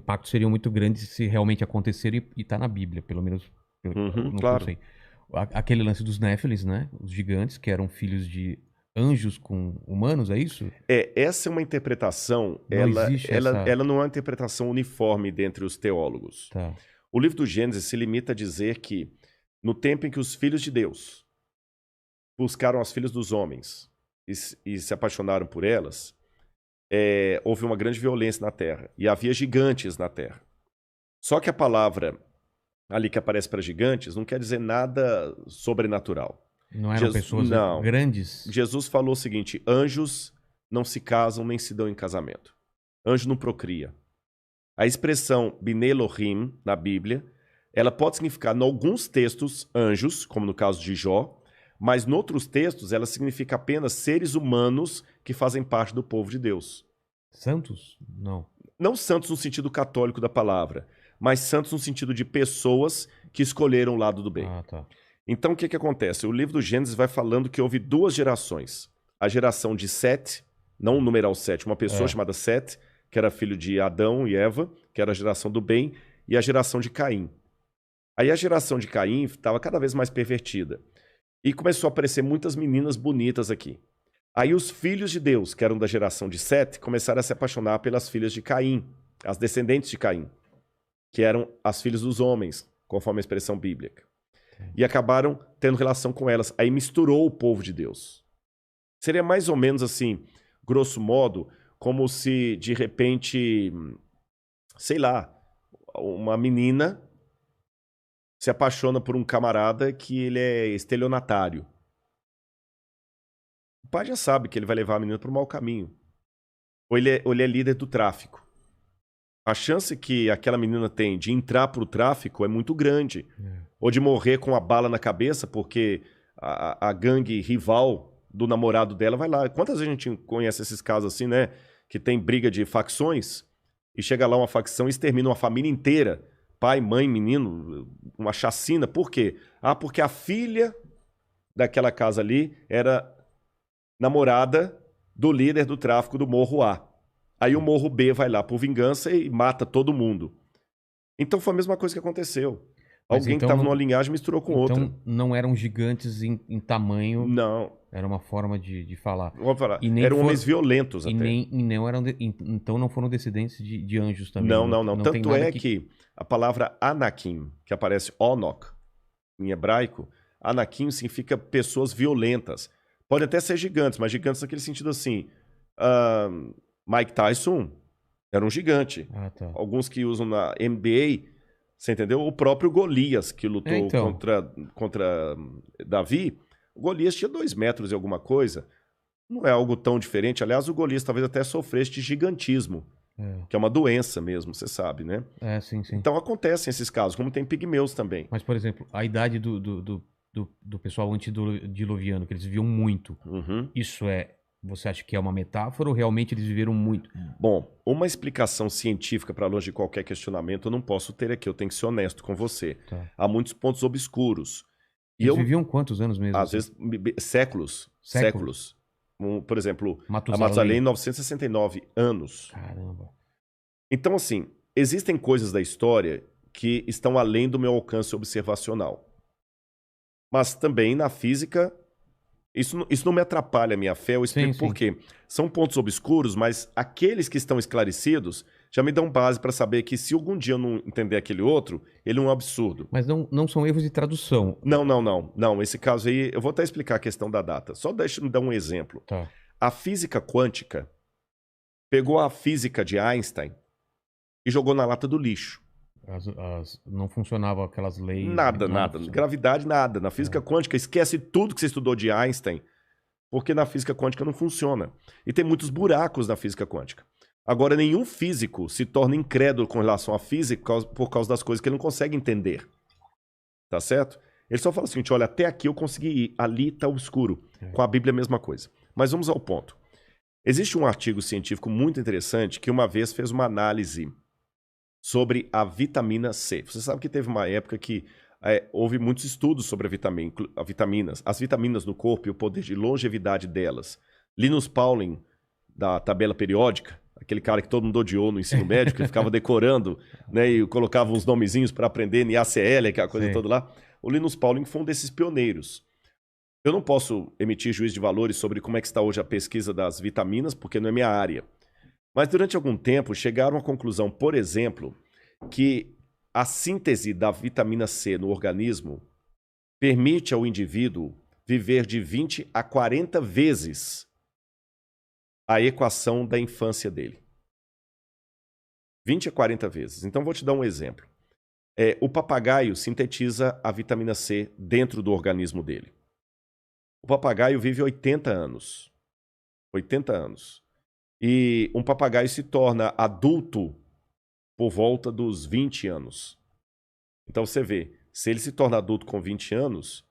impacto seria muito grande se realmente acontecer e tá na Bíblia, pelo menos no que eu claro. sei. Aquele lance dos Néfilis, né? Os gigantes, que eram filhos de anjos com humanos, é isso? Essa é uma interpretação, Não existe essa... ela não é uma interpretação uniforme dentre os teólogos. Tá. O livro do Gênesis se limita a dizer que, no tempo em que os filhos de Deus buscaram as filhas dos homens e se apaixonaram por elas, houve uma grande violência na terra e havia gigantes na terra. Só que a palavra ali que aparece para gigantes não quer dizer nada sobrenatural. Não eram pessoas Não. grandes? Jesus falou o seguinte: anjos não se casam nem se dão em casamento. Anjo não procria. A expressão Bnei Elohim na Bíblia, ela pode significar, em alguns textos, anjos, como no caso de Jó, mas em outros textos ela significa apenas seres humanos que fazem parte do povo de Deus. Santos? Não. Não santos no sentido católico da palavra, mas santos no sentido de pessoas que escolheram o lado do bem. Ah, tá. Então, o que acontece? O livro do Gênesis vai falando que houve duas gerações. A geração de Sete, não o numeral 7, uma pessoa chamada Sete, que era filho de Adão e Eva, que era a geração do bem, e a geração de Caim. Aí a geração de Caim estava cada vez mais pervertida. E começou a aparecer muitas meninas bonitas aqui. Aí os filhos de Deus, que eram da geração de Sete, começaram a se apaixonar pelas filhas de Caim, as descendentes de Caim, que eram as filhas dos homens, conforme a expressão bíblica. E acabaram tendo relação com elas. Aí misturou o povo de Deus. Seria mais ou menos assim, grosso modo, como se de repente, sei lá, uma menina se apaixona por um camarada que ele é estelionatário. O pai já sabe que ele vai levar a menina para o mau caminho. Ou ele é líder do tráfico. A chance que aquela menina tem de entrar para o tráfico é muito grande. Ou de morrer com a bala na cabeça, porque a gangue rival do namorado dela vai lá. Quantas vezes a gente conhece esses casos assim, né? Que tem briga de facções e chega lá uma facção e extermina uma família inteira. Pai, mãe, menino, uma chacina. Por quê? Porque a filha daquela casa ali era namorada do líder do tráfico do Morro A. Aí o Morro B vai lá por vingança e mata todo mundo. Então foi a mesma coisa que aconteceu. Mas Alguém que então estava não- numa linhagem misturou com outra. Então não eram gigantes em tamanho, Não. era uma forma de falar. Vamos falar. E nem Eram for- homens violentos E até. não eram então não foram descendentes de anjos também. Não. Não tem Tanto nada é que a palavra Anakim, que aparece Onok em hebraico, Anakim significa pessoas violentas. Pode até ser gigantes, mas gigantes naquele sentido assim. Mike Tyson era um gigante. Ah, tá. Alguns que usam na NBA, você entendeu? O próprio Golias, que lutou Então. contra Davi, o Golias tinha 2 metros e alguma coisa. Não é algo tão diferente. Aliás, o Golias talvez até sofresse de gigantismo, que é uma doença mesmo, você sabe, né? Sim. Então acontecem esses casos, como tem pigmeus também. Mas, por exemplo, a idade do pessoal antediluviano, que eles viviam muito, isso você acha que é uma metáfora ou realmente eles viveram muito? Bom, uma explicação científica para longe de qualquer questionamento eu não posso ter aqui, eu tenho que ser honesto com você. Tá. Há muitos pontos obscuros. Eles viviam quantos anos mesmo? Às vezes, séculos. Por exemplo, a Matusalém, 969 anos. Caramba. Então, assim, existem coisas da história que estão além do meu alcance observacional. Mas também na física, isso não me atrapalha a minha fé, eu explico por quê. São pontos obscuros, mas aqueles que estão esclarecidos já me dão base para saber que se algum dia eu não entender aquele outro, ele é um absurdo. Mas não são erros de tradução. Não. Esse caso aí, eu vou até explicar a questão da data. Só deixa eu dar um exemplo. Tá. A física quântica pegou a física de Einstein e jogou na lata do lixo. Não funcionavam aquelas leis. Nada. Gravidade, nada. Na física quântica, esquece tudo que você estudou de Einstein, porque na física quântica não funciona. E tem muitos buracos na física quântica. Agora, nenhum físico se torna incrédulo com relação à física por causa das coisas que ele não consegue entender. Tá certo? Ele só fala o seguinte, olha, até aqui eu consegui ir, ali está obscuro. Com a Bíblia é a mesma coisa. Mas vamos ao ponto. Existe um artigo científico muito interessante que uma vez fez uma análise sobre a vitamina C. Você sabe que teve uma época que houve muitos estudos sobre as vitaminas no corpo e o poder de longevidade delas. Linus Pauling, da tabela periódica, aquele cara que todo mundo odiou no ensino médio, que ficava decorando, né, e colocava uns nomezinhos para aprender em ACL, aquela coisa toda lá. O Linus Pauling foi um desses pioneiros. Eu não posso emitir juízo de valores sobre como é que está hoje a pesquisa das vitaminas, porque não é minha área. Mas durante algum tempo chegaram à conclusão, por exemplo, que a síntese da vitamina C no organismo permite ao indivíduo viver de 20 a 40 vezes a equação da infância dele. 20 a 40 vezes. Então vou te dar um exemplo. O papagaio sintetiza a vitamina C dentro do organismo dele. O papagaio vive 80 anos. 80 anos. E um papagaio se torna adulto por volta dos 20 anos. Então você vê, se ele se torna adulto com 20 anos,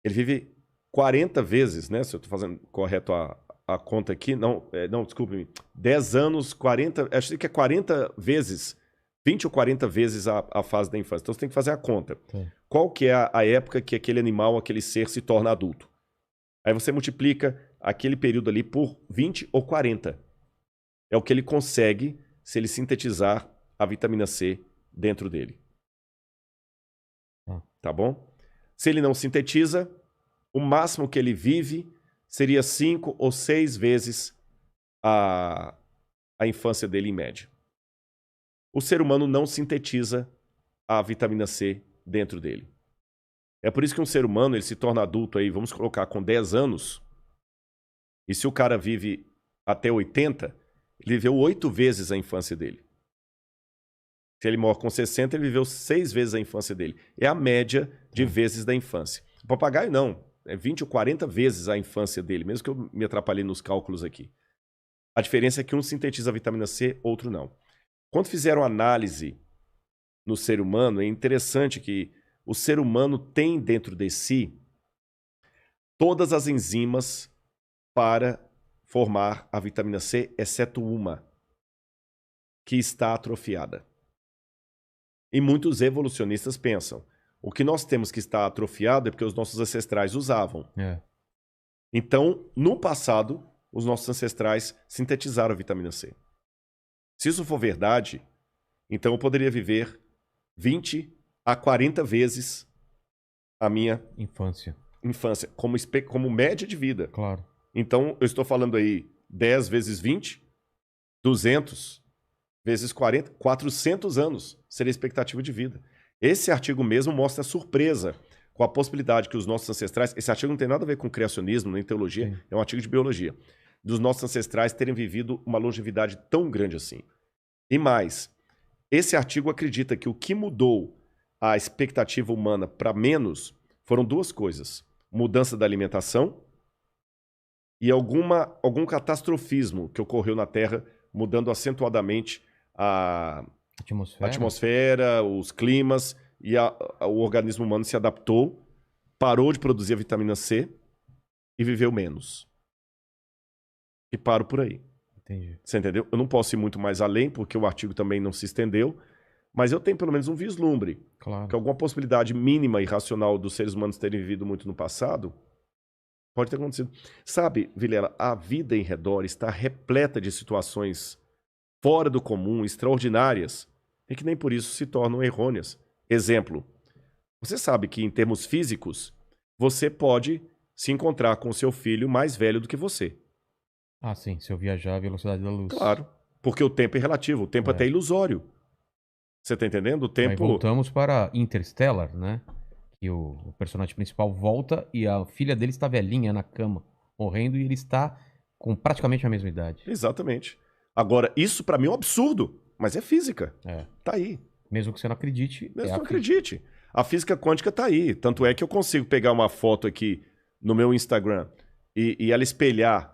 ele vive 40 vezes, né? Se eu estou fazendo correto a conta aqui, não, desculpe-me, 10 anos, 40, acho que é 40 vezes, 20 ou 40 vezes a fase da infância. Então você tem que fazer a conta. Sim. Qual que é a época que aquele animal, aquele ser se torna adulto? Aí você multiplica aquele período ali por 20 ou 40. É o que ele consegue se ele sintetizar a vitamina C dentro dele. Tá bom? Se ele não sintetiza, o máximo que ele vive seria 5 ou 6 vezes a infância dele em média. O ser humano não sintetiza a vitamina C dentro dele. É por isso que um ser humano ele se torna adulto aí, vamos colocar, com 10 anos. E se o cara vive até 80, ele viveu 8 vezes a infância dele. Se ele morre com 60, ele viveu 6 vezes a infância dele. É a média de vezes da infância. O papagaio não. É 20 ou 40 vezes a infância dele, mesmo que eu me atrapalhei nos cálculos aqui. A diferença é que um sintetiza a vitamina C, outro não. Quando fizeram análise no ser humano, é interessante que o ser humano tem dentro de si todas as enzimas para formar a vitamina C, exceto uma, que está atrofiada. E muitos evolucionistas pensam, o que nós temos que estar atrofiado é porque os nossos ancestrais usavam. Então, no passado, os nossos ancestrais sintetizaram a vitamina C. Se isso for verdade, então eu poderia viver 20 a 40 vezes a minha infância como média de vida. Claro. Então, eu estou falando aí 10 vezes 20, 200 vezes 40, 400 anos seria a expectativa de vida. Esse artigo mesmo mostra a surpresa com a possibilidade que os nossos ancestrais... Esse artigo não tem nada a ver com criacionismo, nem teologia, sim, é um artigo de biologia. Dos nossos ancestrais terem vivido uma longevidade tão grande assim. E mais, esse artigo acredita que o que mudou a expectativa humana para menos foram duas coisas. Mudança da alimentação e algum catastrofismo que ocorreu na Terra, mudando acentuadamente a atmosfera, os climas, e o organismo humano se adaptou, parou de produzir a vitamina C e viveu menos. E paro por aí. Entendi. Você entendeu? Eu não posso ir muito mais além, porque o artigo também não se estendeu, mas eu tenho pelo menos um vislumbre. Claro. Que alguma possibilidade mínima e racional dos seres humanos terem vivido muito no passado pode ter acontecido. Sabe, Vilela, a vida em redor está repleta de situações fora do comum, extraordinárias, e que nem por isso se tornam errôneas. Exemplo, você sabe que em termos físicos, você pode se encontrar com seu filho mais velho do que você. Ah, sim, se eu viajar a velocidade da luz. Claro, porque o tempo é relativo, o tempo é até ilusorio. Você está entendendo? O tempo... Aí voltamos para Interstellar, né? Que o personagem principal volta e a filha dele está velhinha na cama, morrendo, e ele está com praticamente a mesma idade. Exatamente. Agora, isso para mim é um absurdo, mas é física. Tá aí. Mesmo que você não acredite. Mesmo que não acredite. A física quântica tá aí. Tanto é que eu consigo pegar uma foto aqui no meu Instagram e ela espelhar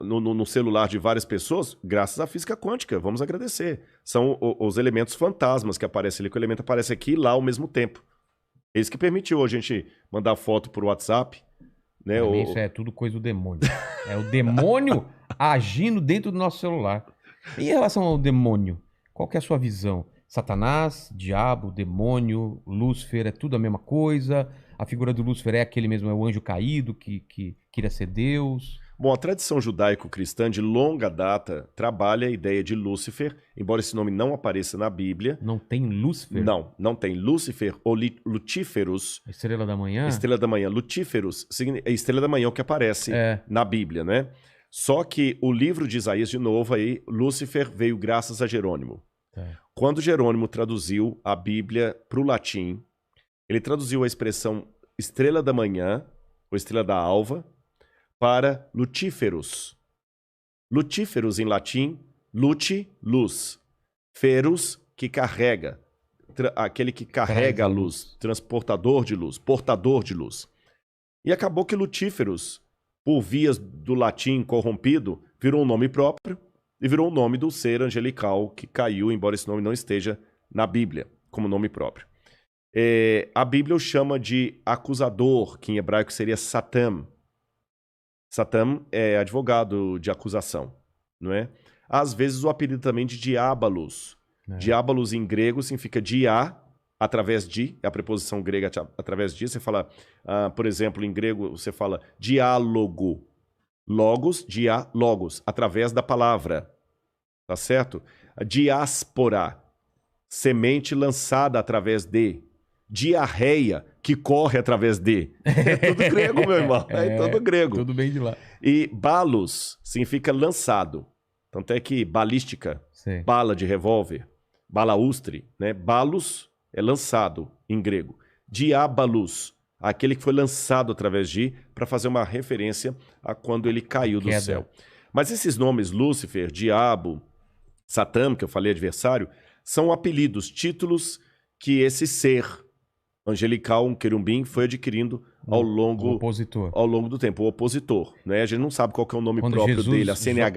no celular de várias pessoas, graças à física quântica. Vamos agradecer. São os elementos fantasmas que aparecem ali, que o elemento aparece aqui e lá ao mesmo tempo. É isso que permitiu a gente mandar foto por WhatsApp. Né? Isso é tudo coisa do demônio. É o demônio agindo dentro do nosso celular. Em relação ao demônio, qual que é a sua visão? Satanás, diabo, demônio, Lúcifer, é tudo a mesma coisa? A figura do Lúcifer é aquele mesmo, é o anjo caído que queria ser Deus? Bom, a tradição judaico-cristã de longa data trabalha a ideia de Lúcifer, embora esse nome não apareça na Bíblia. Não tem Lúcifer? Não tem. Lúcifer ou Lutíferos. Estrela da Manhã? Estrela da Manhã. Lutíferos é Estrela da Manhã o que aparece na Bíblia, né? Só que o livro de Isaías, de novo, aí, Lúcifer veio graças a Jerônimo. Quando Jerônimo traduziu a Bíblia para o latim, ele traduziu a expressão Estrela da Manhã, ou Estrela da Alva, para Lutíferos. Lutíferos em latim, lute, luz. Ferus, que carrega. Aquele que carrega a luz. Transportador de luz, portador de luz. E acabou que Lutíferos, por vias do latim corrompido, virou um nome próprio e virou o nome do ser angelical que caiu, embora esse nome não esteja na Bíblia como nome próprio. A Bíblia o chama de acusador, que em hebraico seria Satam. Satam é advogado de acusação, não é? Às vezes o apelido também de Diabolos. Diabolos em grego significa dia, através de, é a preposição grega através de. Você fala, por exemplo, em grego você fala diálogo. Logos, diálogos, através da palavra. Tá certo? Diáspora, semente lançada através de. Diarreia, que corre através de. É tudo grego, meu irmão. É tudo grego. Tudo bem de lá. E balos significa lançado. Tanto é que balística, bala de revólver, balaustre, né? Balos é lançado em grego. Diabalos, aquele que foi lançado através de, para fazer uma referência a quando ele caiu do céu. Mas esses nomes, Lúcifer, Diabo, Satã, que eu falei adversário, são apelidos, títulos que esse ser angelical, um querubim, foi adquirindo ao longo do tempo. O opositor, né? A gente não sabe qual que é o nome próprio dele, a CNH